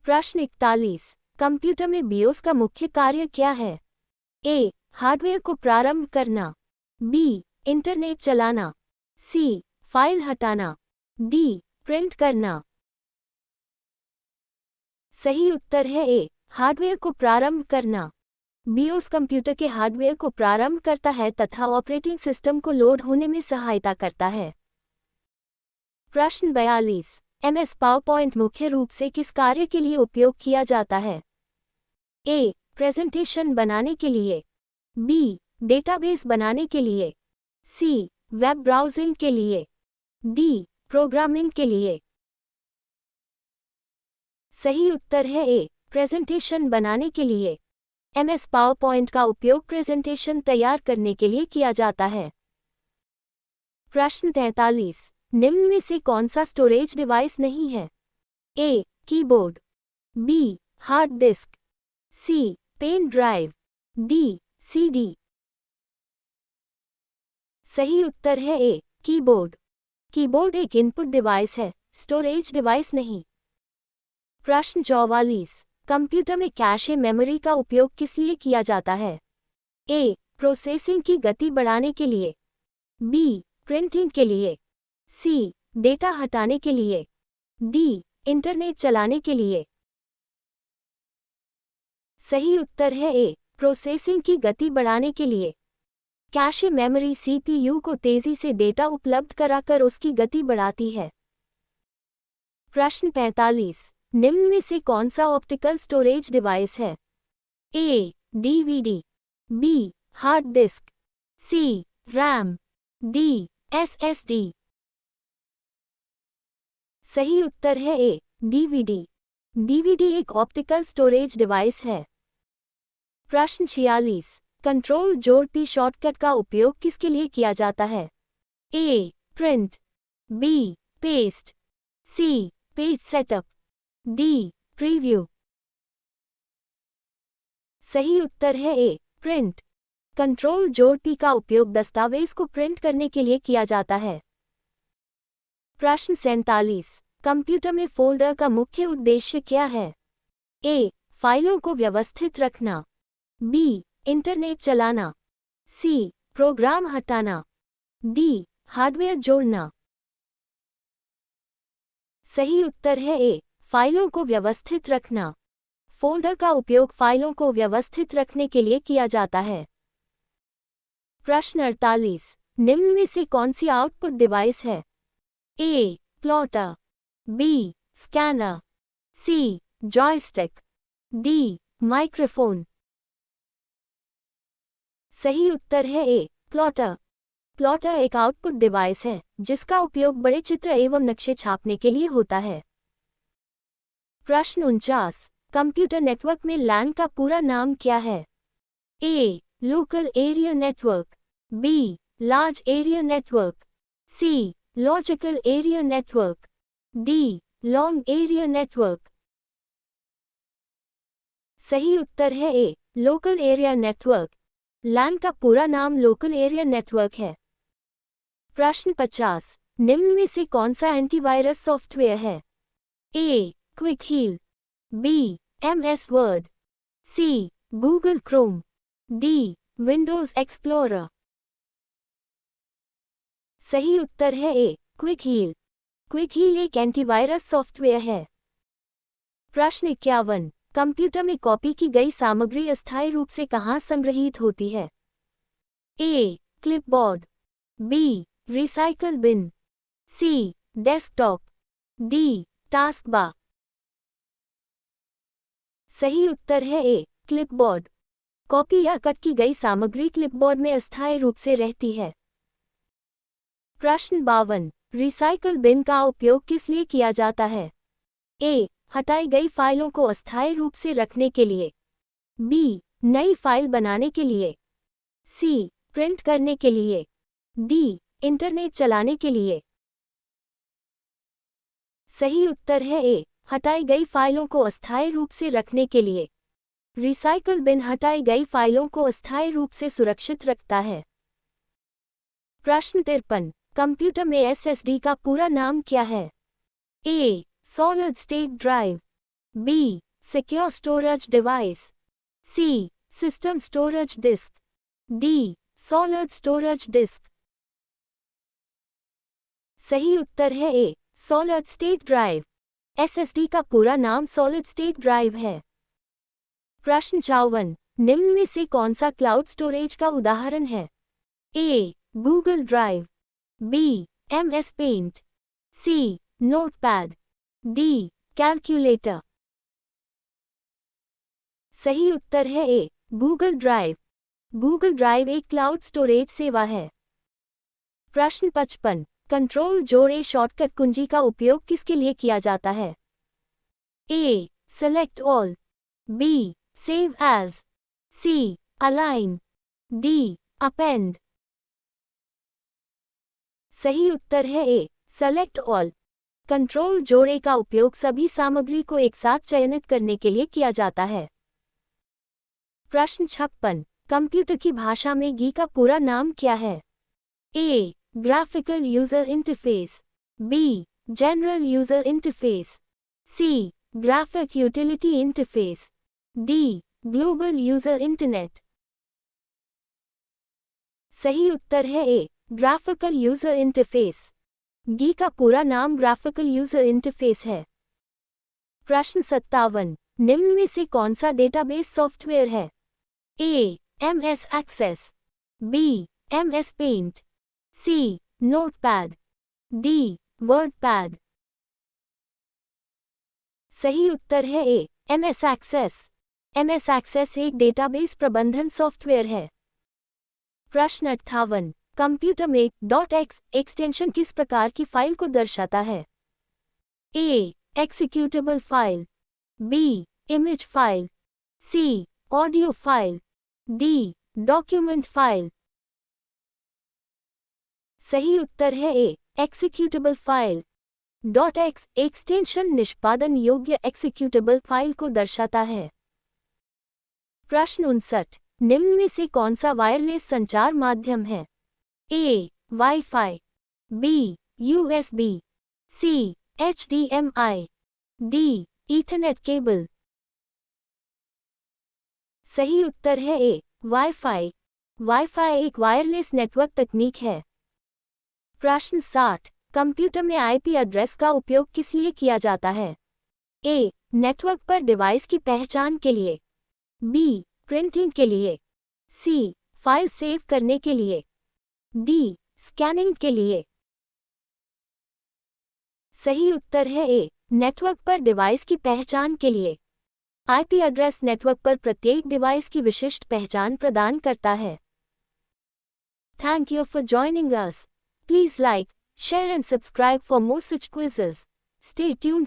प्रश्न 41। कंप्यूटर में बीओएस का मुख्य कार्य क्या है? ए. हार्डवेयर को प्रारंभ करना। बी. इंटरनेट चलाना। सी. फाइल हटाना। डी. प्रिंट करना। सही उत्तर है ए. हार्डवेयर को प्रारंभ करना। बीओएस कंप्यूटर के हार्डवेयर को प्रारंभ करता है तथा ऑपरेटिंग सिस्टम को लोड होने में सहायता करता है। प्रश्न 42। एमएस पावरपॉइंट मुख्य रूप से किस कार्य के लिए उपयोग किया जाता है? ए. प्रेजेंटेशन बनाने के लिए। बी. डेटाबेस बनाने के लिए। सी. वेब ब्राउजिंग के लिए। डी. प्रोग्रामिंग के लिए। सही उत्तर है ए. प्रेजेंटेशन बनाने के लिए। एमएस पावरपॉइंट का उपयोग प्रेजेंटेशन तैयार करने के लिए किया जाता है। प्रश्न 43। निम्न में से कौन सा स्टोरेज डिवाइस नहीं है? A. Keyboard. B. Hard disk. C. Pen drive. D. CD. सही उत्तर है ए. कीबोर्ड। कीबोर्ड एक इनपुट डिवाइस है, स्टोरेज डिवाइस नहीं। प्रश्न 44। कंप्यूटर में कैशे मेमोरी का उपयोग किस लिए किया जाता है? ए. प्रोसेसिंग की गति बढ़ाने के लिए। बी. प्रिंटिंग के लिए। सी. डेटा हटाने के लिए। डी. इंटरनेट चलाने के लिए। सही उत्तर है ए. प्रोसेसिंग की गति बढ़ाने के लिए। कैशे मेमोरी सीपीयू को तेजी से डेटा उपलब्ध कराकर उसकी गति बढ़ाती है। प्रश्न 45। निम्न में से कौन सा ऑप्टिकल स्टोरेज डिवाइस है? A. DVD. B. Hard disk. C. RAM. D. SSD. सही उत्तर है ए. डीवीडी। डीवीडी एक ऑप्टिकल स्टोरेज डिवाइस है। प्रश्न 46। कंट्रोल जोड़ पी शॉर्टकट का उपयोग किसके लिए किया जाता है? A. Print. B. Paste. C. Page setup. D. Preview. सही उत्तर है ए. प्रिंट। कंट्रोल जोड़ पी का उपयोग दस्तावेज को प्रिंट करने के लिए किया जाता है। प्रश्न 47। कंप्यूटर में फोल्डर का मुख्य उद्देश्य क्या है? ए. फाइलों को व्यवस्थित रखना। बी. इंटरनेट चलाना। सी. प्रोग्राम हटाना। डी. हार्डवेयर जोड़ना। सही उत्तर है ए. फाइलों को व्यवस्थित रखना। फोल्डर का उपयोग फाइलों को व्यवस्थित रखने के लिए किया जाता है। प्रश्न 48। निम्न में से कौन सी आउटपुट डिवाइस है? ए. प्लॉटर। बी. स्कैनर। सी. जॉयस्टिक। डी. माइक्रोफोन। सही उत्तर है ए. प्लॉटर। प्लॉटर एक आउटपुट डिवाइस है जिसका उपयोग बड़े चित्र एवं नक्शे छापने के लिए होता है। प्रश्न 49। कंप्यूटर नेटवर्क में लैन का पूरा नाम क्या है? A. Local area network. B. Large area network. C. Logical area network. D. Long area network. सही उत्तर है A. Local area network. LAN का पूरा नाम लोकल एरिया नेटवर्क है। प्रश्न 50। निम्न में से कौन सा एंटीवायरस सॉफ्टवेयर है? A. Quick Heal. B. MS Word. C. Google Chrome. D. Windows Explorer. सही उत्तर है A. Quick Heal. Quick Heal एक एंटीवायरस सॉफ्टवेयर है। प्रश्न 51। कंप्यूटर में कॉपी की गई सामग्री अस्थायी रूप से कहाँ संग्रहीत होती है? A. Clipboard. B. Recycle bin. C. Desktop. D. Taskbar. सही उत्तर है ए. क्लिपबोर्ड। कॉपी या कट की गई सामग्री क्लिपबोर्ड में अस्थायी रूप से रहती है। प्रश्न 52। रिसाइकल बिन का उपयोग किस लिए किया जाता है? ए. हटाई गई फाइलों को अस्थायी रूप से रखने के लिए। बी. नई फाइल बनाने के लिए। सी. प्रिंट करने के लिए। डी. इंटरनेट चलाने के लिए। सही उत्तर है ए. हटाई गई फाइलों को अस्थायी रूप से रखने के लिए। रिसाइकल बिन हटाई गई फाइलों को अस्थायी रूप से सुरक्षित रखता है। प्रश्न 53। कंप्यूटर में एसएसडी का पूरा नाम क्या है? A. Solid state drive. B. Secure storage device. C. System storage disk. D. Solid storage disk. सही उत्तर है A. Solid state drive. SSD का पूरा नाम सॉलिड स्टेट ड्राइव है. प्रश्न 54. निम्न में से कौन सा क्लाउड स्टोरेज का उदाहरण है? A. Google Drive. B. MS paint. C. Notepad. D. Calculator. सही उत्तर है A. Google Drive. Google Drive एक क्लाउड स्टोरेज सेवा है. प्रश्न 55. कंट्रोल जोड़े शॉर्टकट कुंजी का उपयोग किसके लिए किया जाता है? A. Select all. B. Save as. C. Align. D. Append. सही उत्तर है ए. Select all. कंट्रोल जोड़े का उपयोग सभी सामग्री को एक साथ चयनित करने के लिए किया जाता है. प्रश्न 56. कंप्यूटर की भाषा में गी का पूरा नाम क्या है? A. Graphical user interface. B. General user interface. C. Graphic utility interface. D. Global user internet. सही उत्तर है ए. Graphical user interface. गी का पूरा नाम ग्राफिकल यूजर इंटरफेस है. प्रश्न 57. निम्न में से कौन सा डेटाबेस सॉफ्टवेयर है? A. MS access. B. MS paint. C. Notepad. D. Wordpad. सही उत्तर है A. MS access. MS access एक डेटाबेस प्रबंधन सॉफ्टवेयर है. प्रश्न 58. कंप्यूटर में .x एक्सटेंशन किस प्रकार की फाइल को दर्शाता है? A. Executable file. B. Image file. C. Audio file. D. Document file. सही उत्तर है A. Executable file. .x extension निष्पादन योग्य एक्जीक्यूटेबल फाइल को दर्शाता है. प्रश्न 59. निम्न में से कौन सा वायरलेस संचार माध्यम है? A. Wifi. B. USB. C. HDMI. D. Ethernet cable. सही उत्तर है ए. वाईफाई. वाईफाई एक वायरलेस नेटवर्क तकनीक है. प्रश्न 60. कंप्यूटर में IP एड्रेस का उपयोग किस लिए किया जाता है? ए. नेटवर्क पर डिवाइस की पहचान के लिए. B. प्रिंटिंग के लिए. C. फाइल सेव करने के लिए. D. स्कैनिंग के लिए. सही उत्तर है ए. नेटवर्क पर डिवाइस की पहचान के लिए. IP एड्रेस नेटवर्क पर प्रत्येक डिवाइस की विशिष्ट पहचान प्रदान करता है. Thank you for joining us. Please like, share and subscribe for more such quizzes. Stay tuned.